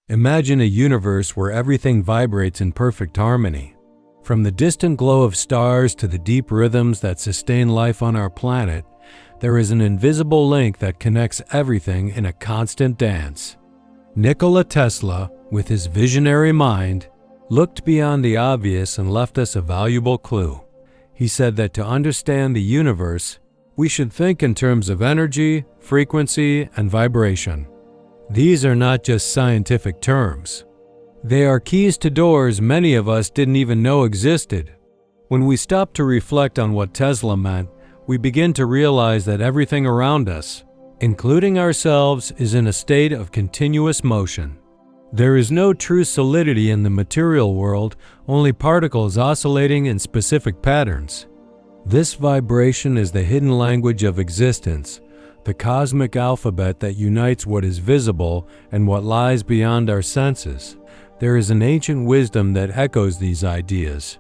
Imagine a universe where everything vibrates in perfect harmony. From the distant glow of stars to the deep rhythms that sustain life on our planet, there is an invisible link that connects everything in a constant dance. Nikola Tesla, with his visionary mind, looked beyond the obvious and left us a valuable clue. He said that to understand the universe, we should think in terms of energy, frequency, and vibration. These are not just scientific terms. They are keys to doors many of us didn't even know existed. When we stop to reflect on what Tesla meant, we begin to realize that everything around us, including ourselves, is in a state of continuous motion. There is no true solidity in the material world, only particles oscillating in specific patterns. This vibration is the hidden language of existence, the cosmic alphabet that unites what is visible and what lies beyond our senses. There is an ancient wisdom that echoes these ideas.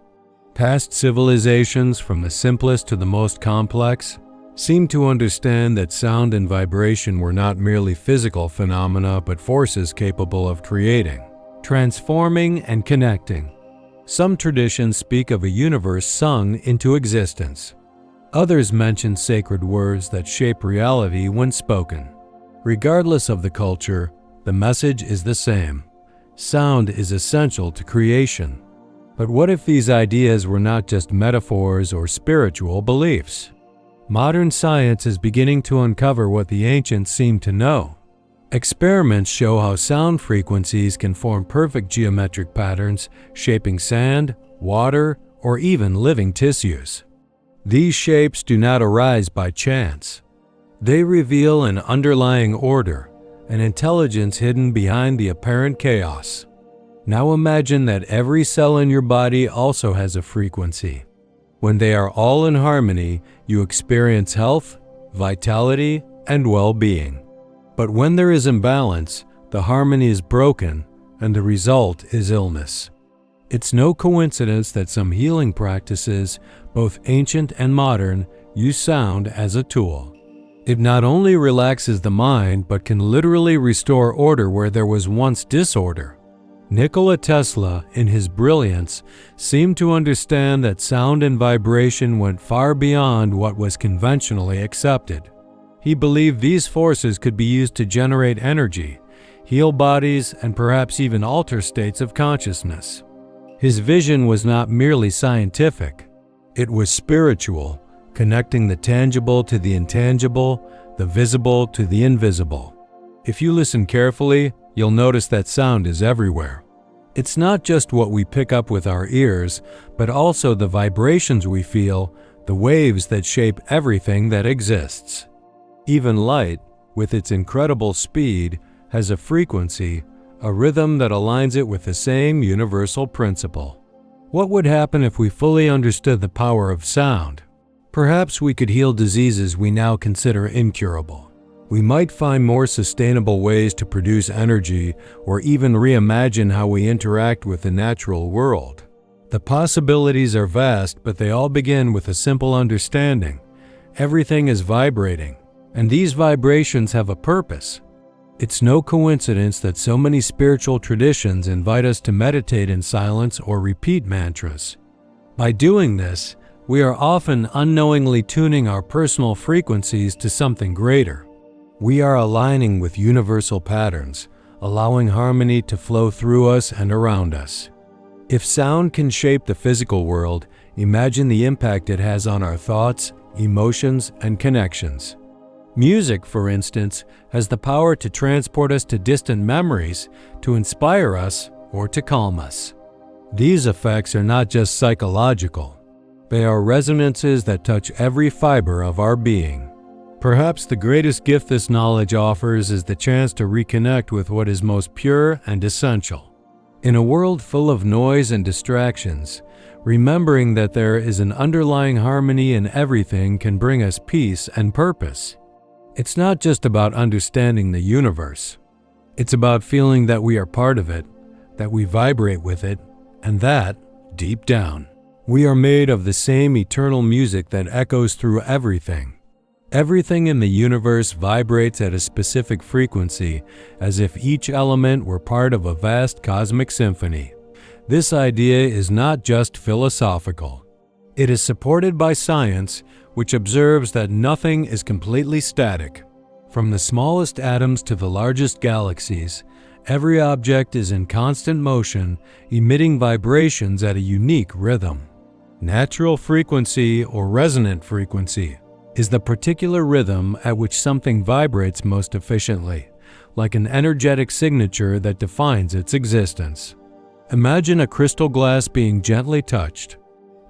Past civilizations, from the simplest to the most complex, seem to understand that sound and vibration were not merely physical phenomena but forces capable of creating, transforming, and connecting. Some traditions speak of a universe sung into existence. Others mention sacred words that shape reality when spoken. Regardless of the culture, the message is the same. Sound is essential to creation. But what if these ideas were not just metaphors or spiritual beliefs? Modern science is beginning to uncover what the ancients seemed to know. Experiments show how sound frequencies can form perfect geometric patterns, shaping sand, water, or even living tissues. These shapes do not arise by chance. They reveal an underlying order, an intelligence hidden behind the apparent chaos. Now imagine that every cell in your body also has a frequency. When they are all in harmony, you experience health, vitality, and well-being. But when there is imbalance, the harmony is broken, and the result is illness. It's no coincidence that some healing practices, both ancient and modern, use sound as a tool. It not only relaxes the mind, but can literally restore order where there was once disorder. Nikola Tesla, in his brilliance, seemed to understand that sound and vibration went far beyond what was conventionally accepted. He believed these forces could be used to generate energy, heal bodies, and perhaps even alter states of consciousness. His vision was not merely scientific. It was spiritual, connecting the tangible to the intangible, the visible to the invisible. If you listen carefully, you'll notice that sound is everywhere. It's not just what we pick up with our ears, but also the vibrations we feel, the waves that shape everything that exists. Even light, with its incredible speed, has a frequency, a rhythm that aligns it with the same universal principle. What would happen if we fully understood the power of sound? Perhaps we could heal diseases we now consider incurable. We might find more sustainable ways to produce energy or even reimagine how we interact with the natural world. The possibilities are vast, but they all begin with a simple understanding. Everything is vibrating, and these vibrations have a purpose. It's no coincidence that so many spiritual traditions invite us to meditate in silence or repeat mantras. By doing this, we are often unknowingly tuning our personal frequencies to something greater. We are aligning with universal patterns, allowing harmony to flow through us and around us. If sound can shape the physical world, imagine the impact it has on our thoughts, emotions, and connections. Music, for instance, has the power to transport us to distant memories, to inspire us, or to calm us. These effects are not just psychological. They are resonances that touch every fiber of our being. Perhaps the greatest gift this knowledge offers is the chance to reconnect with what is most pure and essential. In a world full of noise and distractions, remembering that there is an underlying harmony in everything can bring us peace and purpose. It's not just about understanding the universe. It's about feeling that we are part of it, that we vibrate with it, and that, deep down, we are made of the same eternal music that echoes through everything. Everything in the universe vibrates at a specific frequency, as if each element were part of a vast cosmic symphony. This idea is not just philosophical. It is supported by science, which observes that nothing is completely static. From the smallest atoms to the largest galaxies, every object is in constant motion, emitting vibrations at a unique rhythm. Natural frequency, or resonant frequency, is the particular rhythm at which something vibrates most efficiently, like an energetic signature that defines its existence. Imagine a crystal glass being gently touched.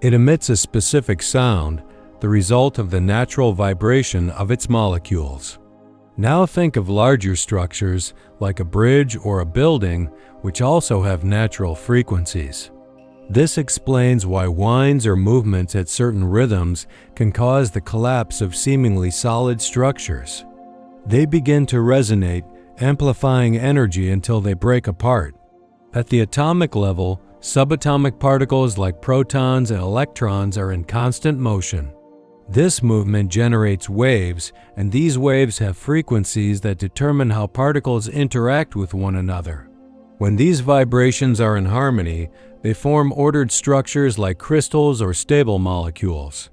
It emits a specific sound, the result of the natural vibration of its molecules. Now think of larger structures, like a bridge or a building, which also have natural frequencies. This explains why winds or movements at certain rhythms can cause the collapse of seemingly solid structures. They begin to resonate, amplifying energy until they break apart. At the atomic level, subatomic particles like protons and electrons are in constant motion. This movement generates waves, and these waves have frequencies that determine how particles interact with one another. When these vibrations are in harmony, they form ordered structures like crystals or stable molecules.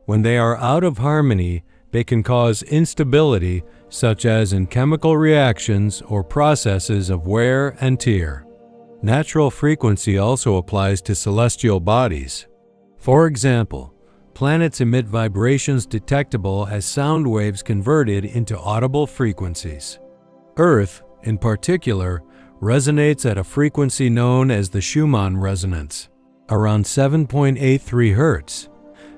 When they are out of harmony, they can cause instability, such as in chemical reactions or processes of wear and tear. Natural frequency also applies to celestial bodies. For example, planets emit vibrations detectable as sound waves converted into audible frequencies. Earth, in particular, resonates at a frequency known as the Schumann resonance, around 7.83 Hz.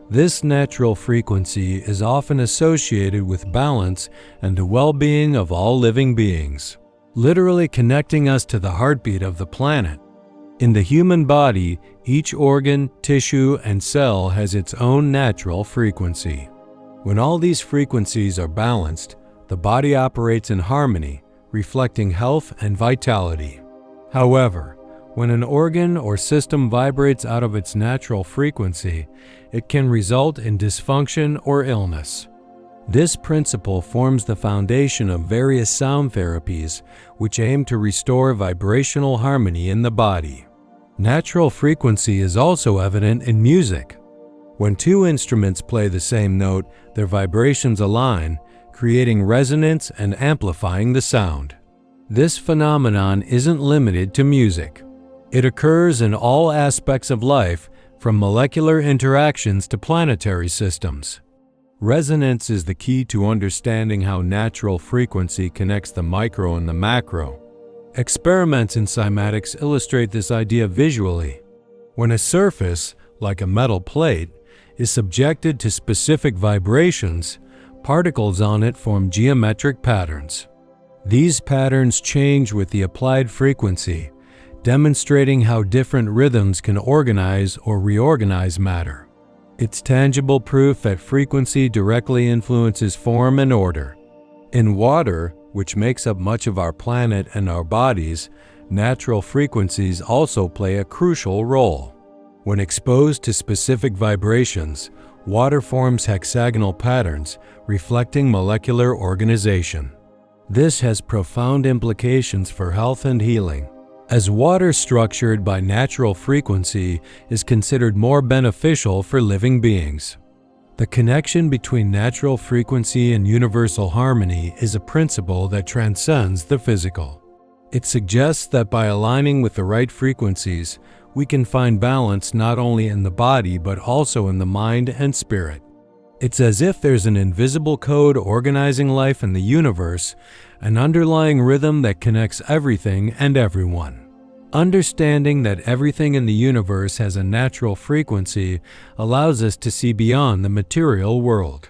This natural frequency is often associated with balance and the well-being of all living beings, literally connecting us to the heartbeat of the planet. In the human body, each organ, tissue, and cell has its own natural frequency. When all these frequencies are balanced, the body operates in harmony, reflecting health and vitality. However, when an organ or system vibrates out of its natural frequency, it can result in dysfunction or illness. This principle forms the foundation of various sound therapies, which aim to restore vibrational harmony in the body. Natural frequency is also evident in music. When two instruments play the same note, their vibrations align, creating resonance and amplifying the sound. This phenomenon isn't limited to music. It occurs in all aspects of life, from molecular interactions to planetary systems. Resonance is the key to understanding how natural frequency connects the micro and the macro. Experiments in cymatics illustrate this idea visually. When a surface, like a metal plate, is subjected to specific vibrations, particles on it form geometric patterns. These patterns change with the applied frequency, demonstrating how different rhythms can organize or reorganize matter. It's tangible proof that frequency directly influences form and order. In water, which makes up much of our planet and our bodies, natural frequencies also play a crucial role. When exposed to specific vibrations, water forms hexagonal patterns, reflecting molecular organization. This has profound implications for health and healing, as water structured by natural frequency is considered more beneficial for living beings. The connection between natural frequency and universal harmony is a principle that transcends the physical. It suggests that by aligning with the right frequencies, we can find balance not only in the body but also in the mind and spirit. It's as if there's an invisible code organizing life in the universe, an underlying rhythm that connects everything and everyone. Understanding that everything in the universe has a natural frequency allows us to see beyond the material world.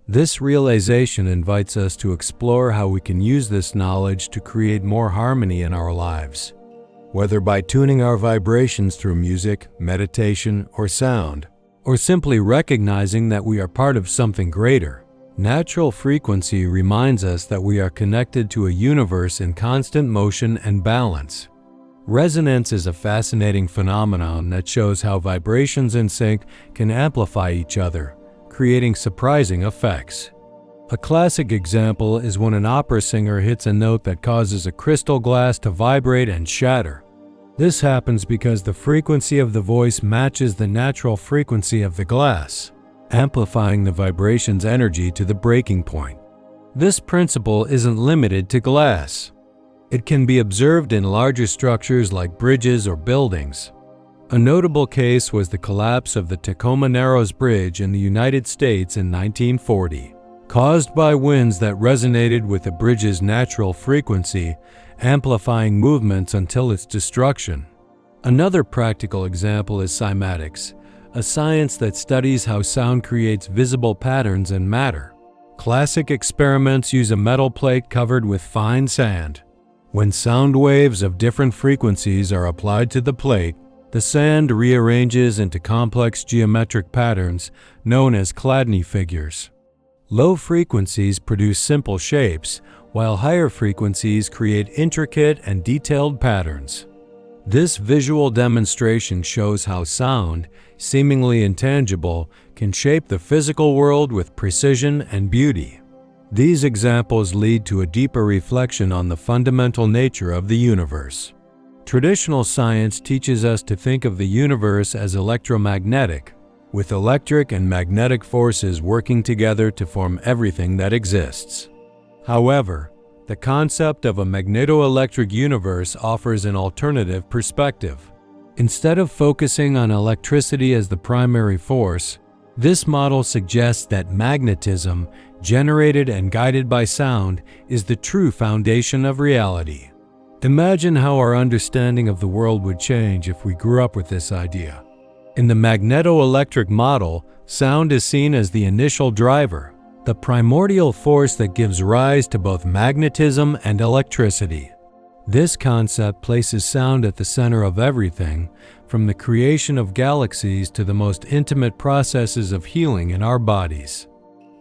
This realization invites us to explore how we can use this knowledge to create more harmony in our lives. Whether by tuning our vibrations through music, meditation, or sound, or simply recognizing that we are part of something greater, natural frequency reminds us that we are connected to a universe in constant motion and balance. Resonance is a fascinating phenomenon that shows how vibrations in sync can amplify each other, creating surprising effects. A classic example is when an opera singer hits a note that causes a crystal glass to vibrate and shatter. This happens because the frequency of the voice matches the natural frequency of the glass, amplifying the vibration's energy to the breaking point. This principle isn't limited to glass. It can be observed in larger structures like bridges or buildings. A notable case was the collapse of the Tacoma Narrows Bridge in the United States in 1940, caused by winds that resonated with the bridge's natural frequency, amplifying movements until its destruction. Another practical example is cymatics, a science that studies how sound creates visible patterns in matter. Classic experiments use a metal plate covered with fine sand. When sound waves of different frequencies are applied to the plate, the sand rearranges into complex geometric patterns known as Chladni figures. Low frequencies produce simple shapes, while higher frequencies create intricate and detailed patterns. This visual demonstration shows how sound, seemingly intangible, can shape the physical world with precision and beauty. These examples lead to a deeper reflection on the fundamental nature of the universe. Traditional science teaches us to think of the universe as electromagnetic, with electric and magnetic forces working together to form everything that exists. However, the concept of a magnetoelectric universe offers an alternative perspective. Instead of focusing on electricity as the primary force, this model suggests that magnetism, generated and guided by sound, is the true foundation of reality. Imagine how our understanding of the world would change if we grew up with this idea. In the magnetoelectric model, sound is seen as the initial driver, the primordial force that gives rise to both magnetism and electricity. This concept places sound at the center of everything, from the creation of galaxies to the most intimate processes of healing in our bodies.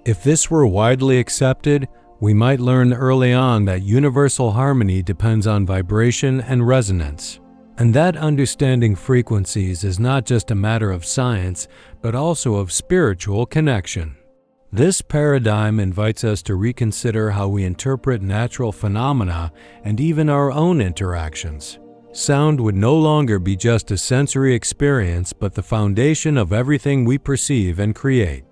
If this were widely accepted, we might learn early on that universal harmony depends on vibration and resonance, and that understanding frequencies is not just a matter of science, but also of spiritual connection. This paradigm invites us to reconsider how we interpret natural phenomena and even our own interactions. Sound would no longer be just a sensory experience, but the foundation of everything we perceive and create.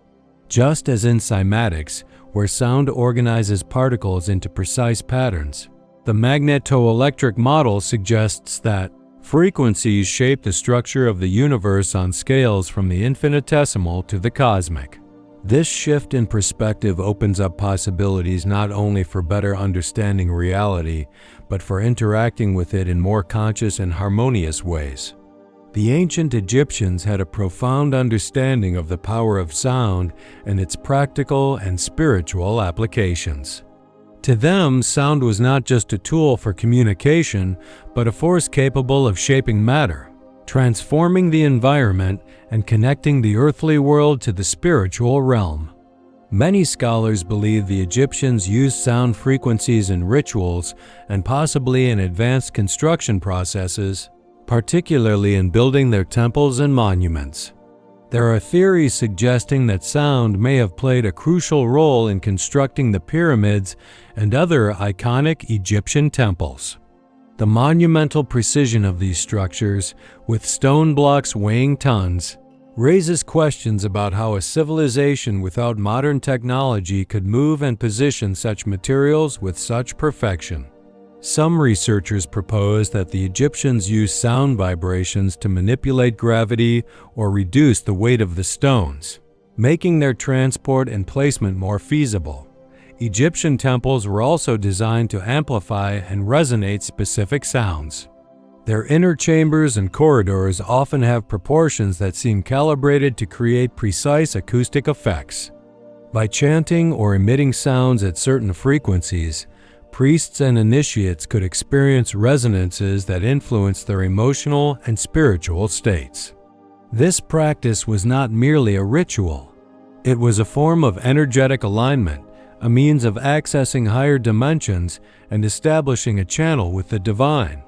Just as in cymatics, where sound organizes particles into precise patterns, the magnetoelectric model suggests that frequencies shape the structure of the universe on scales from the infinitesimal to the cosmic. This shift in perspective opens up possibilities not only for better understanding reality, but for interacting with it in more conscious and harmonious ways. The ancient Egyptians had a profound understanding of the power of sound and its practical and spiritual applications. To them, sound was not just a tool for communication, but a force capable of shaping matter, transforming the environment and connecting the earthly world to the spiritual realm. Many scholars believe the Egyptians used sound frequencies in rituals and possibly in advanced construction processes, particularly in building their temples and monuments. There are theories suggesting that sound may have played a crucial role in constructing the pyramids and other iconic Egyptian temples. The monumental precision of these structures, with stone blocks weighing tons, raises questions about how a civilization without modern technology could move and position such materials with such perfection. Some researchers propose that the Egyptians used sound vibrations to manipulate gravity or reduce the weight of the stones, making their transport and placement more feasible. Egyptian temples were also designed to amplify and resonate specific sounds. Their inner chambers and corridors often have proportions that seem calibrated to create precise acoustic effects. By chanting or emitting sounds at certain frequencies, priests and initiates could experience resonances that influenced their emotional and spiritual states. This practice was not merely a ritual. It was a form of energetic alignment, a means of accessing higher dimensions and establishing a channel with the divine.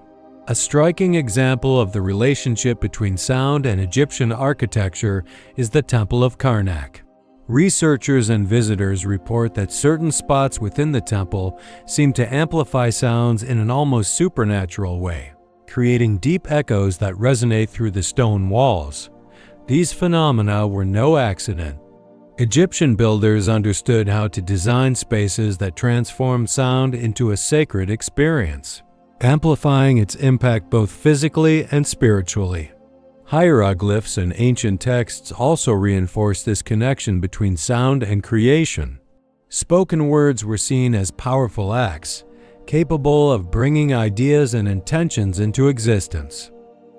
A striking example of the relationship between sound and Egyptian architecture is the Temple of Karnak. Researchers and visitors report that certain spots within the temple seem to amplify sounds in an almost supernatural way, creating deep echoes that resonate through the stone walls. These phenomena were no accident. Egyptian builders understood how to design spaces that transform sound into a sacred experience, amplifying its impact both physically and spiritually. Hieroglyphs and ancient texts also reinforce this connection between sound and creation. Spoken words were seen as powerful acts, capable of bringing ideas and intentions into existence.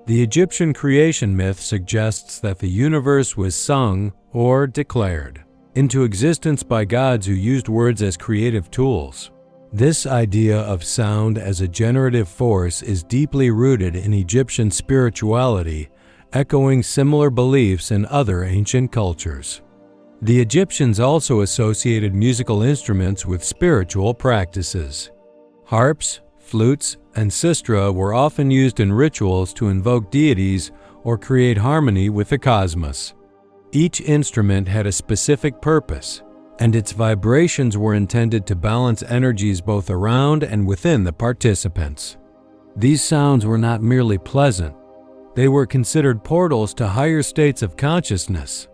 The Egyptian creation myth suggests that the universe was sung, or declared, into existence by gods who used words as creative tools. This idea of sound as a generative force is deeply rooted in Egyptian spirituality, echoing similar beliefs in other ancient cultures. The Egyptians also associated musical instruments with spiritual practices. Harps, flutes, and sistra were often used in rituals to invoke deities or create harmony with the cosmos. Each instrument had a specific purpose, and its vibrations were intended to balance energies both around and within the participants. These sounds were not merely pleasant. They were considered portals to higher states of consciousness.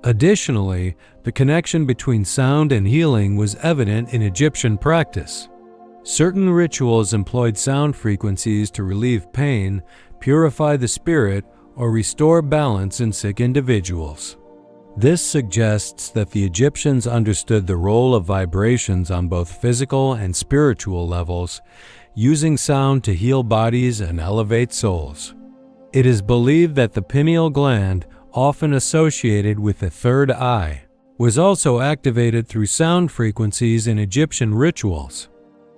Additionally, the connection between sound and healing was evident in Egyptian practice. Certain rituals employed sound frequencies to relieve pain, purify the spirit, or restore balance in sick individuals. This suggests that the Egyptians understood the role of vibrations on both physical and spiritual levels, using sound to heal bodies and elevate souls. It is believed that the pineal gland, often associated with the third eye, was also activated through sound frequencies in Egyptian rituals.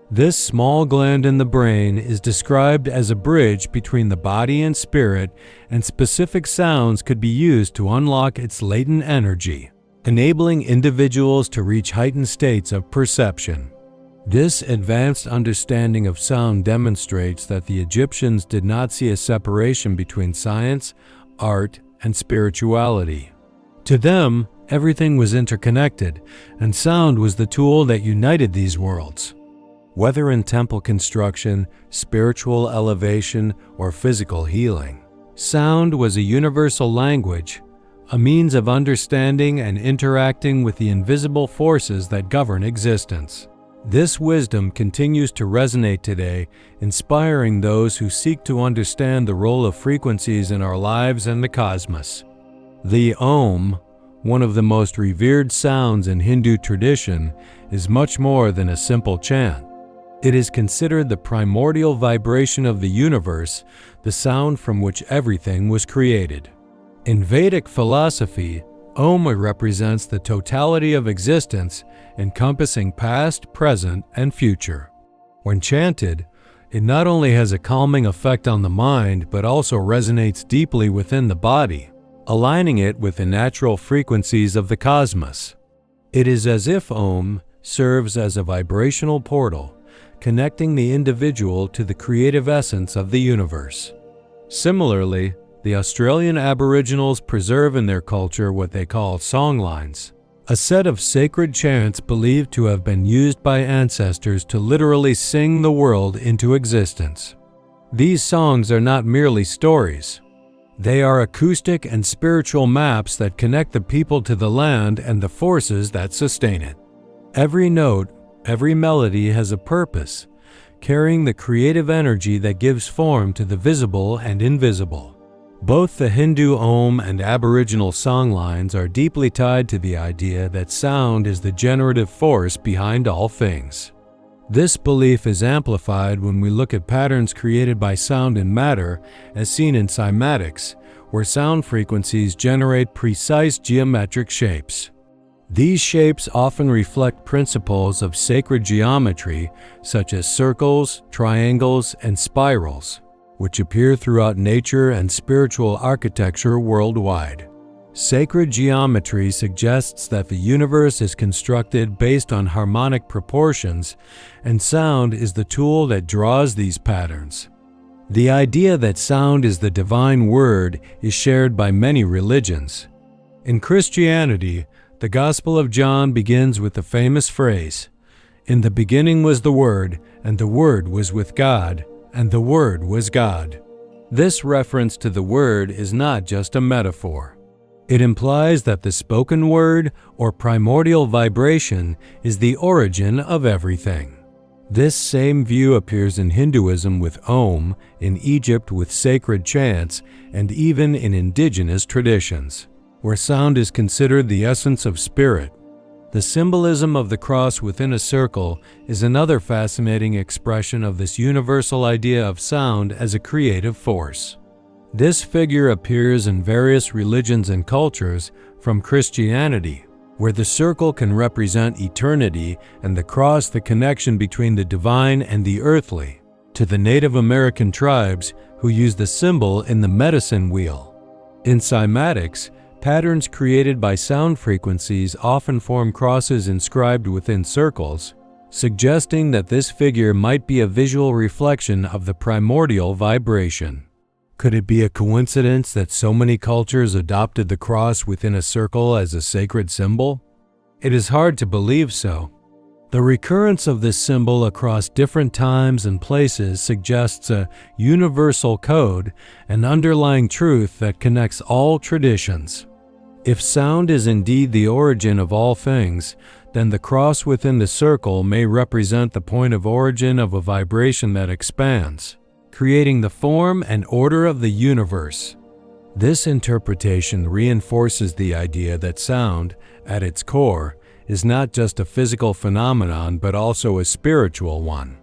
This small gland in the brain is described as a bridge between the body and spirit, and specific sounds could be used to unlock its latent energy, enabling individuals to reach heightened states of perception. This advanced understanding of sound demonstrates that the Egyptians did not see a separation between science, art, and spirituality. To them, everything was interconnected, and sound was the tool that united these worlds. Whether in temple construction, spiritual elevation, or physical healing, sound was a universal language, a means of understanding and interacting with the invisible forces that govern existence. This wisdom continues to resonate today, inspiring those who seek to understand the role of frequencies in our lives and the cosmos. The Om, one of the most revered sounds in Hindu tradition, is much more than a simple chant. It is considered the primordial vibration of the universe, the sound from which everything was created. In Vedic philosophy, Om represents the totality of existence, encompassing past, present, and future. When chanted, it not only has a calming effect on the mind, but also resonates deeply within the body, aligning it with the natural frequencies of the cosmos. It is as if Om serves as a vibrational portal, connecting the individual to the creative essence of the universe. Similarly, the Australian Aboriginals preserve in their culture what they call songlines, a set of sacred chants believed to have been used by ancestors to literally sing the world into existence. These songs are not merely stories. They are acoustic and spiritual maps that connect the people to the land and the forces that sustain it. Every note, every melody has a purpose, carrying the creative energy that gives form to the visible and invisible. Both the Hindu Om and Aboriginal songlines are deeply tied to the idea that sound is the generative force behind all things. This belief is amplified when we look at patterns created by sound in matter, as seen in cymatics, where sound frequencies generate precise geometric shapes. These shapes often reflect principles of sacred geometry, such as circles, triangles, and spirals, which appear throughout nature and spiritual architecture worldwide. Sacred geometry suggests that the universe is constructed based on harmonic proportions, and sound is the tool that draws these patterns. The idea that sound is the divine word is shared by many religions. In Christianity, The Gospel of John begins with the famous phrase, "In the beginning was the Word, and the Word was with God, and the Word was God." This reference to the Word is not just a metaphor. It implies that the spoken word or primordial vibration is the origin of everything. This same view appears in Hinduism with Om, in Egypt with sacred chants, and even in indigenous traditions, where sound is considered the essence of spirit. The symbolism of the cross within a circle is another fascinating expression of this universal idea of sound as a creative force. This figure appears in various religions and cultures, from Christianity, where the circle can represent eternity and the cross the connection between the divine and the earthly, to the Native American tribes who use the symbol in the medicine wheel. In cymatics, patterns created by sound frequencies often form crosses inscribed within circles, suggesting that this figure might be a visual reflection of the primordial vibration. Could it be a coincidence that so many cultures adopted the cross within a circle as a sacred symbol? It is hard to believe so. The recurrence of this symbol across different times and places suggests a universal code, an underlying truth that connects all traditions. If sound is indeed the origin of all things, then the cross within the circle may represent the point of origin of a vibration that expands, creating the form and order of the universe. This interpretation reinforces the idea that sound, at its core, is not just a physical phenomenon but also a spiritual one.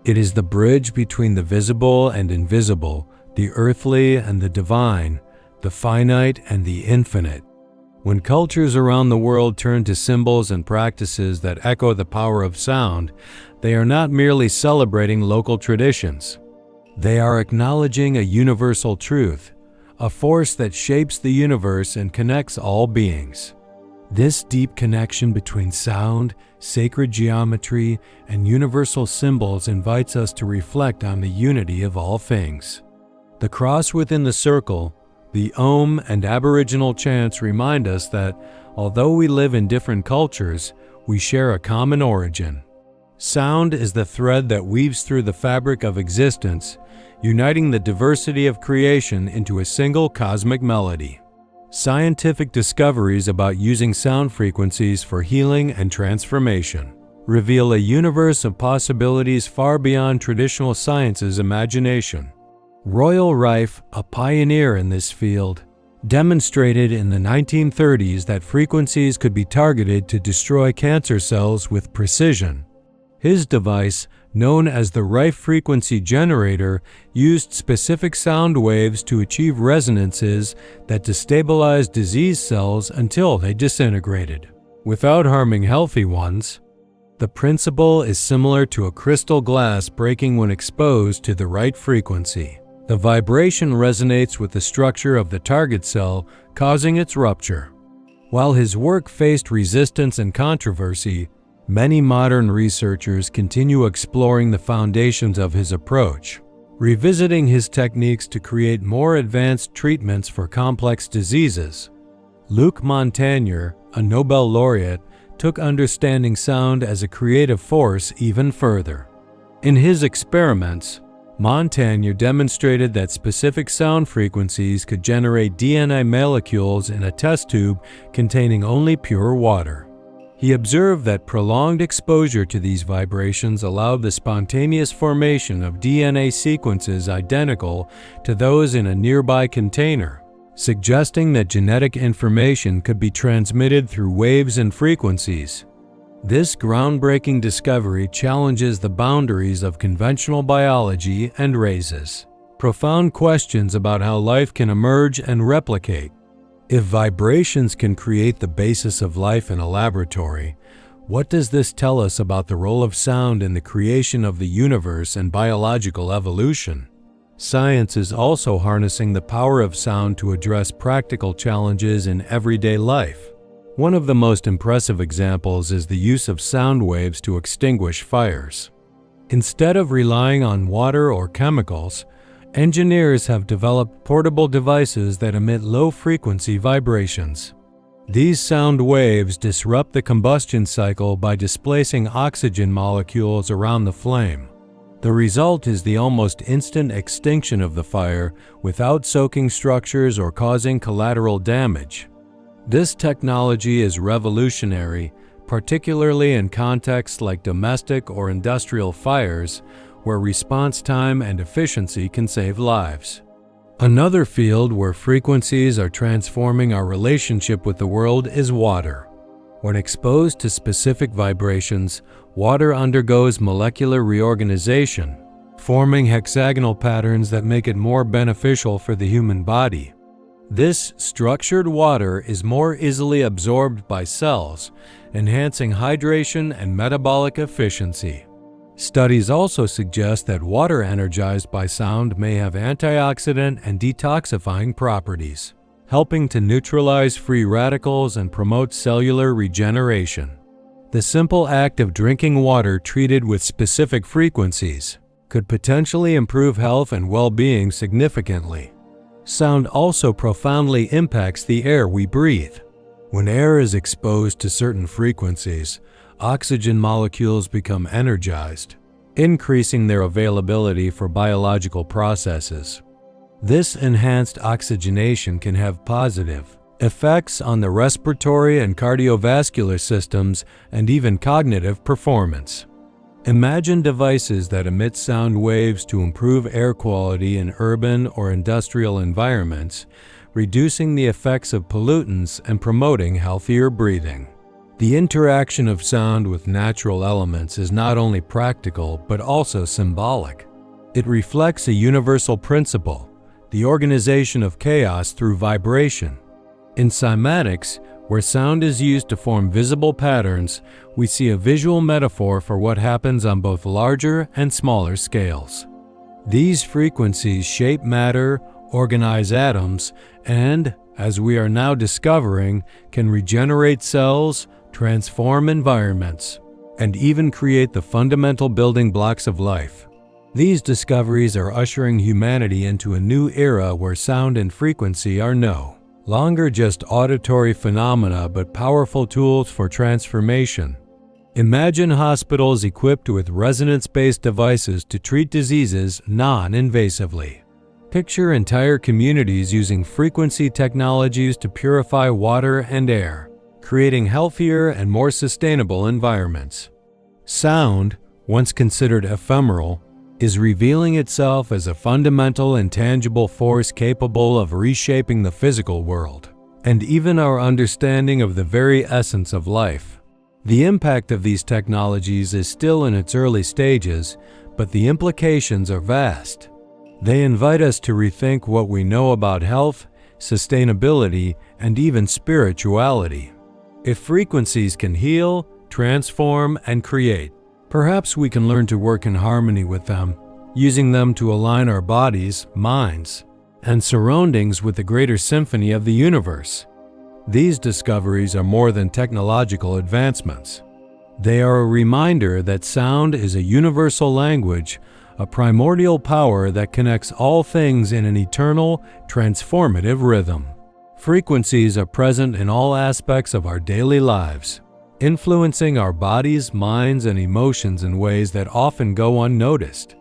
It is the bridge between the visible and invisible, the earthly and the divine, the finite and the infinite. When cultures around the world turn to symbols and practices that echo the power of sound, they are not merely celebrating local traditions. They are acknowledging a universal truth, a force that shapes the universe and connects all beings. This deep connection between sound, sacred geometry, and universal symbols invites us to reflect on the unity of all things. The cross within the circle, the Om and Aboriginal chants remind us that, although we live in different cultures, we share a common origin. Sound is the thread that weaves through the fabric of existence, uniting the diversity of creation into a single cosmic melody. Scientific discoveries about using sound frequencies for healing and transformation reveal a universe of possibilities far beyond traditional science's imagination. Royal Rife, a pioneer in this field, demonstrated in the 1930s that frequencies could be targeted to destroy cancer cells with precision. His device, known as the Rife frequency generator, used specific sound waves to achieve resonances that destabilized disease cells until they disintegrated, without harming healthy ones. The principle is similar to a crystal glass breaking when exposed to the right frequency. The vibration resonates with the structure of the target cell, causing its rupture. While his work faced resistance and controversy, many modern researchers continue exploring the foundations of his approach, revisiting his techniques to create more advanced treatments for complex diseases. Luc Montagnier, a Nobel laureate, took understanding sound as a creative force even further. In his experiments, Montagnier demonstrated that specific sound frequencies could generate DNA molecules in a test tube containing only pure water. He observed that prolonged exposure to these vibrations allowed the spontaneous formation of DNA sequences identical to those in a nearby container, suggesting that genetic information could be transmitted through waves and frequencies. This groundbreaking discovery challenges the boundaries of conventional biology and raises profound questions about how life can emerge and replicate. If vibrations can create the basis of life in a laboratory, what does this tell us about the role of sound in the creation of the universe and biological evolution? Science is also harnessing the power of sound to address practical challenges in everyday life. One of the most impressive examples is the use of sound waves to extinguish fires. Instead of relying on water or chemicals, engineers have developed portable devices that emit low-frequency vibrations. These sound waves disrupt the combustion cycle by displacing oxygen molecules around the flame. The result is the almost instant extinction of the fire without soaking structures or causing collateral damage. This technology is revolutionary, particularly in contexts like domestic or industrial fires, where response time and efficiency can save lives. Another field where frequencies are transforming our relationship with the world is water. When exposed to specific vibrations, water undergoes molecular reorganization, forming hexagonal patterns that make it more beneficial for the human body. This structured water is more easily absorbed by cells, enhancing hydration and metabolic efficiency. Studies also suggest that water energized by sound may have antioxidant and detoxifying properties, helping to neutralize free radicals and promote cellular regeneration. The simple act of drinking water treated with specific frequencies could potentially improve health and well-being significantly. Sound also profoundly impacts the air we breathe. When air is exposed to certain frequencies, oxygen molecules become energized, increasing their availability for biological processes. This enhanced oxygenation can have positive effects on the respiratory and cardiovascular systems and even cognitive performance. Imagine devices that emit sound waves to improve air quality in urban or industrial environments, reducing the effects of pollutants and promoting healthier breathing. The interaction of sound with natural elements is not only practical but also symbolic. It reflects a universal principle, the organization of chaos through vibration. In cymatics, where sound is used to form visible patterns, we see a visual metaphor for what happens on both larger and smaller scales. These frequencies shape matter, organize atoms, and, as we are now discovering, can regenerate cells, transform environments, and even create the fundamental building blocks of life. These discoveries are ushering humanity into a new era where sound and frequency are no longer just auditory phenomena but powerful tools for transformation. Imagine hospitals equipped with resonance-based devices to treat diseases non-invasively. Picture entire communities using frequency technologies to purify water and air, creating healthier and more sustainable environments. Sound, once considered ephemeral, is revealing itself as a fundamental and tangible force capable of reshaping the physical world, and even our understanding of the very essence of life. The impact of these technologies is still in its early stages, but the implications are vast. They invite us to rethink what we know about health, sustainability, and even spirituality. If frequencies can heal, transform, and create, perhaps we can learn to work in harmony with them, using them to align our bodies, minds, and surroundings with the greater symphony of the universe. These discoveries are more than technological advancements. They are a reminder that sound is a universal language, a primordial power that connects all things in an eternal, transformative rhythm. Frequencies are present in all aspects of our daily lives, influencing our bodies, minds, and emotions in ways that often go unnoticed.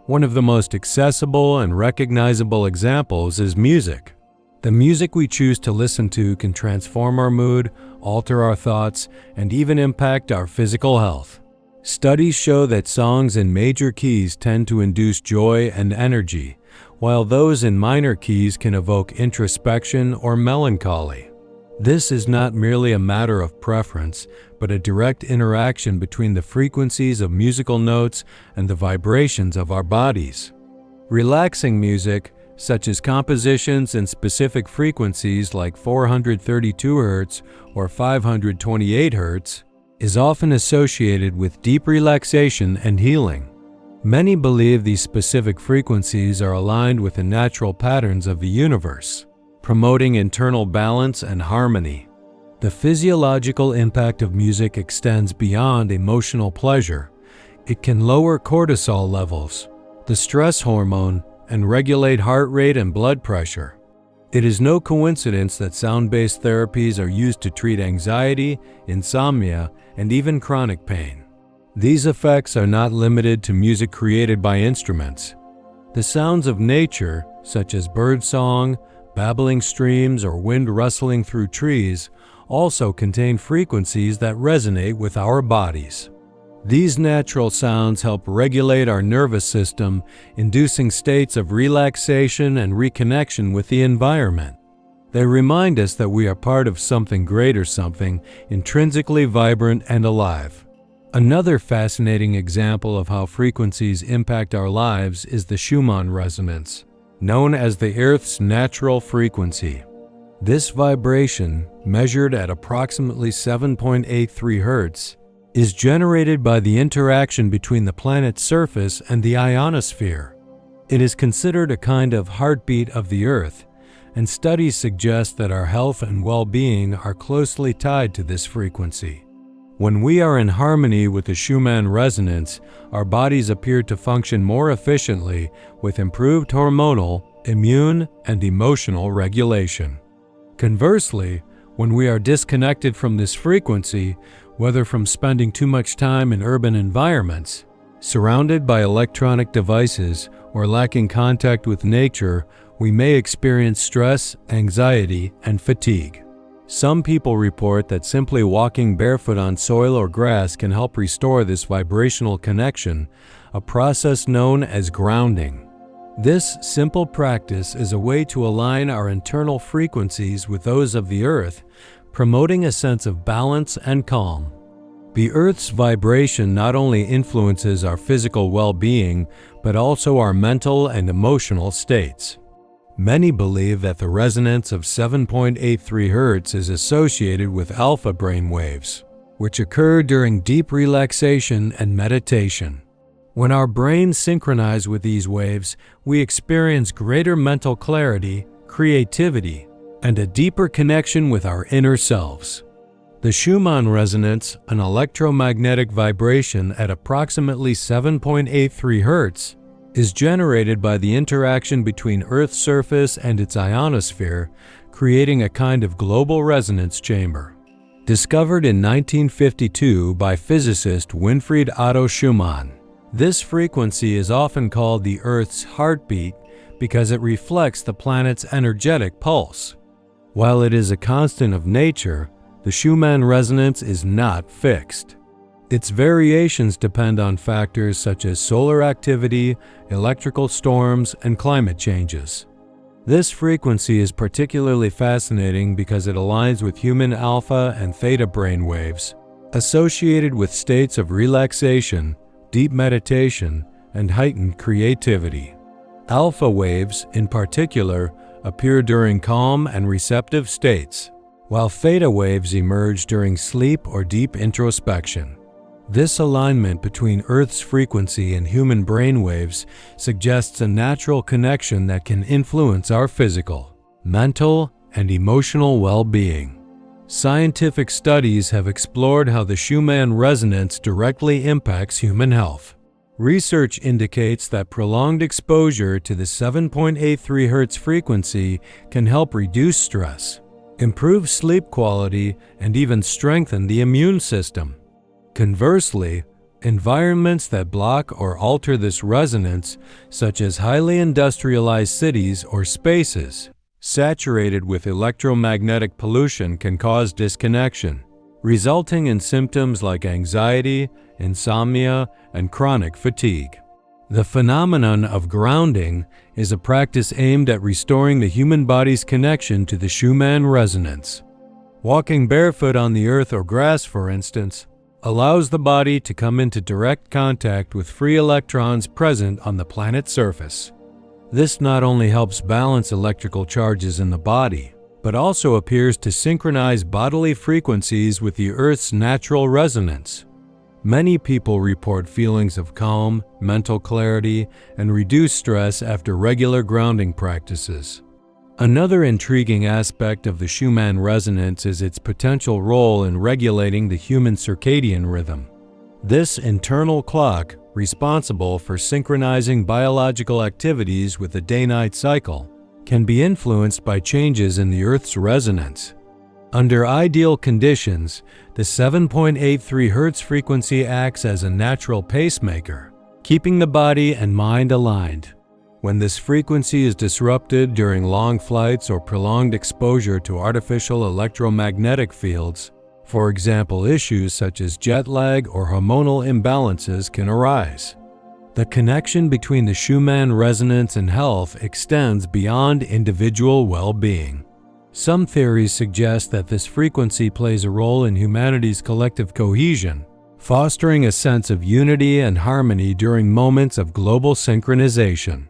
One of the most accessible and recognizable examples is music. The music we choose to listen to can transform our mood, alter our thoughts, and even impact our physical health. Studies show that songs in major keys tend to induce joy and energy, while those in minor keys can evoke introspection or melancholy. This is not merely a matter of preference, but a direct interaction between the frequencies of musical notes and the vibrations of our bodies. Relaxing music, such as compositions in specific frequencies like 432 Hz or 528 Hz, is often associated with deep relaxation and healing. Many believe these specific frequencies are aligned with the natural patterns of the universe, promoting internal balance and harmony. The physiological impact of music extends beyond emotional pleasure. It can lower cortisol levels, the stress hormone, and regulate heart rate and blood pressure. It is no coincidence that sound-based therapies are used to treat anxiety, insomnia, and even chronic pain. These effects are not limited to music created by instruments. The sounds of nature, such as birdsong, babbling streams, or wind rustling through trees, also contain frequencies that resonate with our bodies. These natural sounds help regulate our nervous system, inducing states of relaxation and reconnection with the environment. They remind us that we are part of something greater, something intrinsically vibrant and alive. Another fascinating example of how frequencies impact our lives is the Schumann resonance, known as the Earth's natural frequency. This vibration, measured at approximately 7.83 Hz, is generated by the interaction between the planet's surface and the ionosphere. It is considered a kind of heartbeat of the Earth, and studies suggest that our health and well-being are closely tied to this frequency. When we are in harmony with the Schumann resonance, our bodies appear to function more efficiently with improved hormonal, immune, and emotional regulation. Conversely, when we are disconnected from this frequency, whether from spending too much time in urban environments, surrounded by electronic devices, or lacking contact with nature, we may experience stress, anxiety, and fatigue. Some people report that simply walking barefoot on soil or grass can help restore this vibrational connection, a process known as grounding. This simple practice is a way to align our internal frequencies with those of the Earth, promoting a sense of balance and calm. The Earth's vibration not only influences our physical well-being, but also our mental and emotional states. Many believe that the resonance of 7.83 Hz is associated with alpha brain waves, which occur during deep relaxation and meditation. When our brains synchronize with these waves, we experience greater mental clarity, creativity, and a deeper connection with our inner selves. The Schumann resonance, an electromagnetic vibration at approximately 7.83 Hz, is generated by the interaction between Earth's surface and its ionosphere, creating a kind of global resonance chamber. Discovered in 1952 by physicist Winfried Otto Schumann, this frequency is often called the Earth's heartbeat because it reflects the planet's energetic pulse. While it is a constant of nature, the Schumann resonance is not fixed. Its variations depend on factors such as solar activity, electrical storms, and climate changes. This frequency is particularly fascinating because it aligns with human alpha and theta brain waves, associated with states of relaxation, deep meditation, and heightened creativity. Alpha waves, in particular, appear during calm and receptive states, while theta waves emerge during sleep or deep introspection. This alignment between Earth's frequency and human brain waves suggests a natural connection that can influence our physical, mental, and emotional well-being. Scientific studies have explored how the Schumann resonance directly impacts human health. Research indicates that prolonged exposure to the 7.83 Hz frequency can help reduce stress, improve sleep quality, and even strengthen the immune system. Conversely, environments that block or alter this resonance, such as highly industrialized cities or spaces saturated with electromagnetic pollution, can cause disconnection, resulting in symptoms like anxiety, insomnia, and chronic fatigue. The phenomenon of grounding is a practice aimed at restoring the human body's connection to the Schumann resonance. Walking barefoot on the earth or grass, for instance, allows the body to come into direct contact with free electrons present on the planet's surface. This not only helps balance electrical charges in the body, but also appears to synchronize bodily frequencies with the Earth's natural resonance. Many people report feelings of calm, mental clarity, and reduced stress after regular grounding practices. Another intriguing aspect of the Schumann resonance is its potential role in regulating the human circadian rhythm. This internal clock, responsible for synchronizing biological activities with the day-night cycle, can be influenced by changes in the Earth's resonance. Under ideal conditions, the 7.83 Hz frequency acts as a natural pacemaker, keeping the body and mind aligned. When this frequency is disrupted during long flights or prolonged exposure to artificial electromagnetic fields, for example, issues such as jet lag or hormonal imbalances can arise. The connection between the Schumann resonance and health extends beyond individual well-being. Some theories suggest that this frequency plays a role in humanity's collective cohesion, fostering a sense of unity and harmony during moments of global synchronization.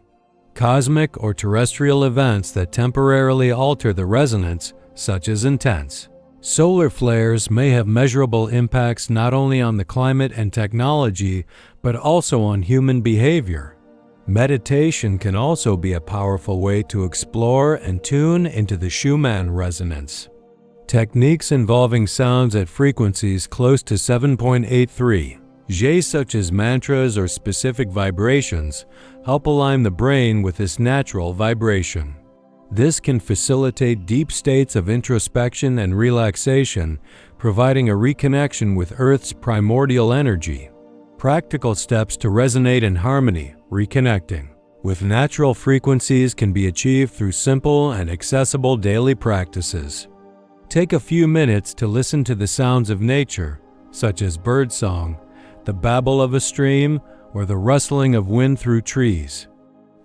Cosmic or terrestrial events that temporarily alter the resonance, such as intense solar flares, may have measurable impacts not only on the climate and technology, but also on human behavior. Meditation can also be a powerful way to explore and tune into the Schumann resonance. Techniques involving sounds at frequencies close to 7.83 Hz, such as mantras or specific vibrations, help align the brain with this natural vibration. This can facilitate deep states of introspection and relaxation, providing a reconnection with Earth's primordial energy. Practical steps to resonate in harmony, reconnecting with natural frequencies, can be achieved through simple and accessible daily practices. Take a few minutes to listen to the sounds of nature, such as birdsong, the babble of a stream, or the rustling of wind through trees.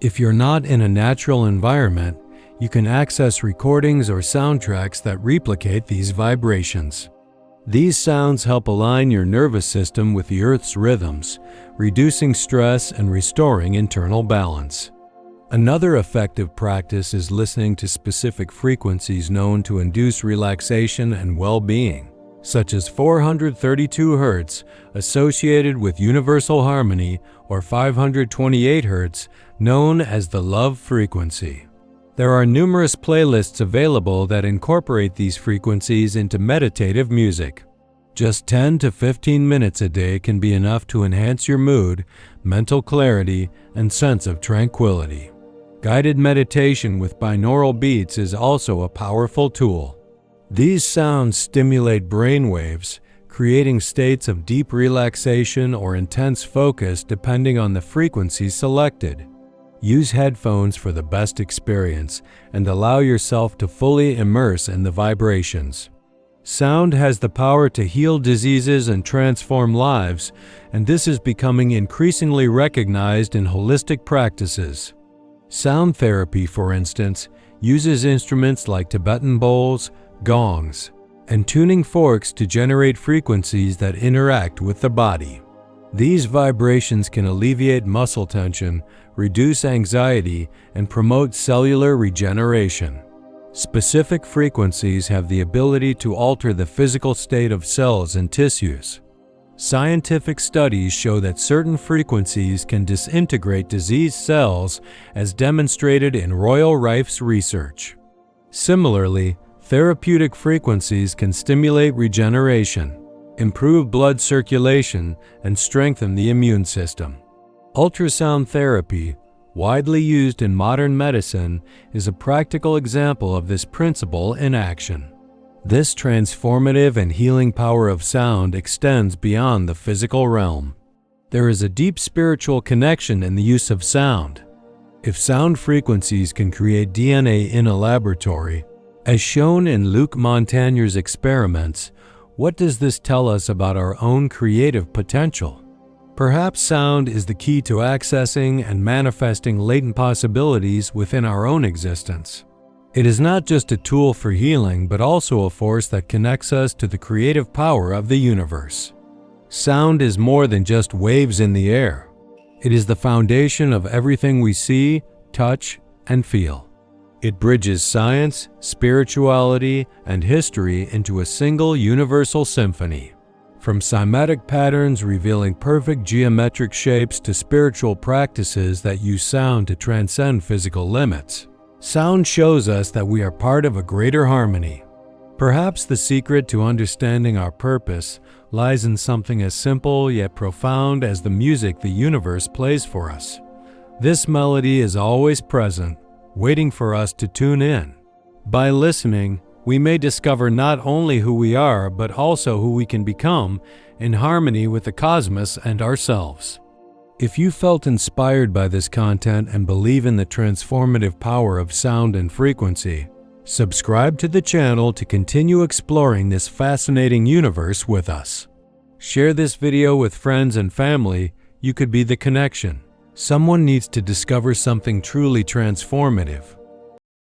If you're not in a natural environment, you can access recordings or soundtracks that replicate these vibrations. These sounds help align your nervous system with the Earth's rhythms, reducing stress and restoring internal balance. Another effective practice is listening to specific frequencies known to induce relaxation and well-being, such as 432 Hz, associated with universal harmony, or 528 Hz, known as the love frequency. There are numerous playlists available that incorporate these frequencies into meditative music. Just 10 to 15 minutes a day can be enough to enhance your mood, mental clarity, and sense of tranquility. Guided meditation with binaural beats is also a powerful tool. These sounds stimulate brain waves, creating states of deep relaxation or intense focus depending on the frequency selected. Use headphones for the best experience and allow yourself to fully immerse in the vibrations. Sound has the power to heal diseases and transform lives, and this is becoming increasingly recognized in holistic practices. Sound therapy, for instance, uses instruments like Tibetan bowls, gongs, and tuning forks to generate frequencies that interact with the body. These vibrations can alleviate muscle tension, reduce anxiety, and promote cellular regeneration. Specific frequencies have the ability to alter the physical state of cells and tissues. Scientific studies show that certain frequencies can disintegrate diseased cells, as demonstrated in Royal Rife's research. Similarly, therapeutic frequencies can stimulate regeneration, improve blood circulation, and strengthen the immune system. Ultrasound therapy, widely used in modern medicine, is a practical example of this principle in action. This transformative and healing power of sound extends beyond the physical realm. There is a deep spiritual connection in the use of sound. If sound frequencies can create DNA in a laboratory, as shown in Luc Montagnier's experiments, what does this tell us about our own creative potential? Perhaps sound is the key to accessing and manifesting latent possibilities within our own existence. It is not just a tool for healing, but also a force that connects us to the creative power of the universe. Sound is more than just waves in the air. It is the foundation of everything we see, touch, and feel. It bridges science, spirituality, and history into a single universal symphony. From cymatic patterns revealing perfect geometric shapes to spiritual practices that use sound to transcend physical limits, sound shows us that we are part of a greater harmony. Perhaps the secret to understanding our purpose lies in something as simple yet profound as the music the universe plays for us. This melody is always present, waiting for us to tune in. By listening, we may discover not only who we are, but also who we can become in harmony with the cosmos and ourselves. If you felt inspired by this content and believe in the transformative power of sound and frequency, subscribe to the channel to continue exploring this fascinating universe with us. Share this video with friends and family. You could be the connection. Someone needs to discover something truly transformative.